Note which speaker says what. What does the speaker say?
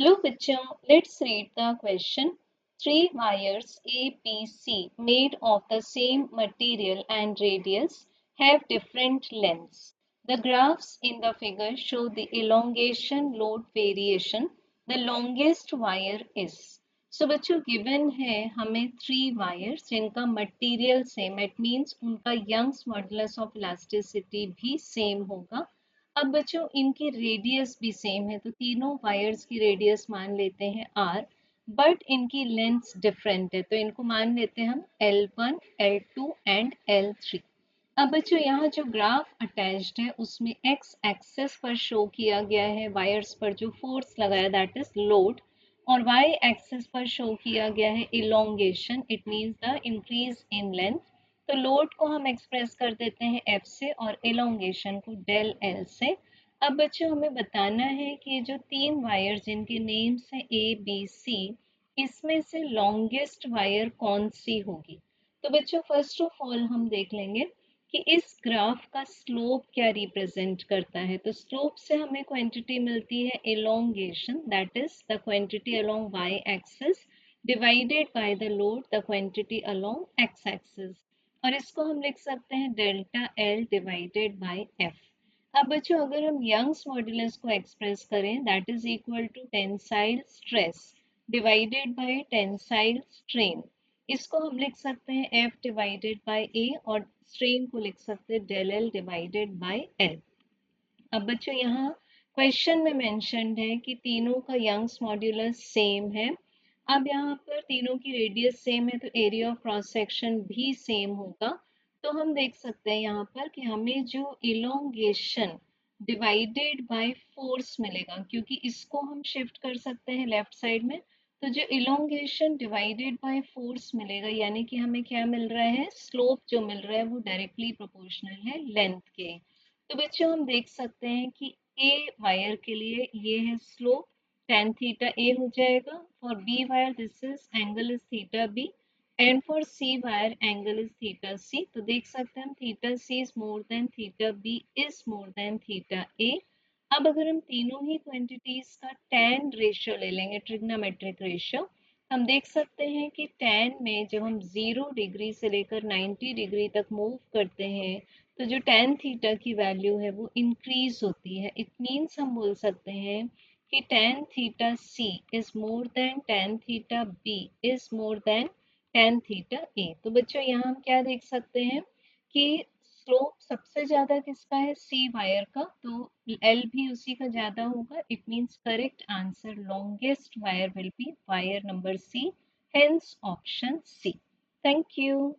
Speaker 1: Hello bachcho, let's read the question. Three wires ABC made of the same material and radius have different lengths. The graphs in the figure show the elongation load variation. The longest wire is. So बच्चों given है हमें three wires जिनका material same, it means उनका Young's modulus of elasticity भी same होगा. अब बच्चों इनकी रेडियस भी सेम है तो तीनों वायर्स की रेडियस मान लेते हैं r, बट इनकी लेंथ डिफरेंट है तो इनको मान लेते हैं हम L1, L2 एंड L3. अब बच्चों यहाँ जो ग्राफ अटैच्ड है उसमें x एक्सेस पर शो किया गया है वायर्स पर जो फोर्स लगाया दैट इज लोड, और y एक्सेस पर शो किया गया है elongation, it means the increase in length. तो लोड को हम एक्सप्रेस कर देते हैं F से और एलोंगेशन को डेल L से. अब बच्चों हमें बताना है कि जो तीन वायर जिनके नेम्स हैं A, B, C, इसमें से लॉन्गेस्ट वायर कौन सी होगी. तो बच्चों फर्स्ट ऑफ ऑल हम देख लेंगे कि इस ग्राफ का स्लोप क्या रिप्रेजेंट करता है. तो स्लोप से हमें क्वांटिटी मिलती है elongation, that is the quantity along y axis divided by the load, the quantity along x axis, और इसको हम लिख सकते हैं delta L divided by F. अब बच्चों अगर हम यंग्स मॉड्यूलस को एक्सप्रेस करें that is equal to tensile stress divided by tensile strain. इसको हम लिख सकते हैं F डिवाइडेड बाय A और स्ट्रेन को लिख सकते हैं del L divided bye L. अब बच्चों यहाँ क्वेश्चन में मेंशन्ड है कि तीनों का यंग्स मॉड्यूलस सेम है. अब यहाँ पर तीनों की रेडियस सेम है तो एरिया ऑफ क्रॉस सेक्शन भी सेम होगा. तो हम देख सकते हैं यहाँ पर कि हमें जो इलोंगेशन डिवाइडेड बाय फोर्स मिलेगा, क्योंकि इसको हम शिफ्ट कर सकते हैं लेफ्ट साइड में, तो जो इलोंगेशन डिवाइडेड बाय फोर्स मिलेगा यानी कि हमें क्या मिल रहा है, स्लोप जो मिल रहा है वो डायरेक्टली प्रोपोर्शनल है लेंथ के. तो बच्चों हम देख सकते हैं कि ए वायर के लिए ये है स्लोप tan थीटा ए हो जाएगा, for B wire this is angle is theta B, and for C wire angle is theta C. तो देख सकते हैं हम theta C is more than theta B is more than theta A. अब अगर हम तीनों ही क्वांटिटीज का tan रेशियो ले लेंगे, ट्रिग्नोमेट्रिक रेशियो, हम देख सकते हैं कि tan में जब हम 0 डिग्री से लेकर 90 डिग्री तक मूव करते हैं तो जो tan थीटा की वैल्यू है वो इंक्रीज होती है. इट मीन्स हम बोल सकते हैं कि tan theta C is more then tan theta B is more then tan theta A. तो बच्चों यहाँ हम क्या देख सकते हैं कि स्लोप सबसे ज्यादा किसका है, C वायर का, तो L भी उसी का ज्यादा होगा. It means correct answer longest wire will be wire number C, hence option C. Thank you.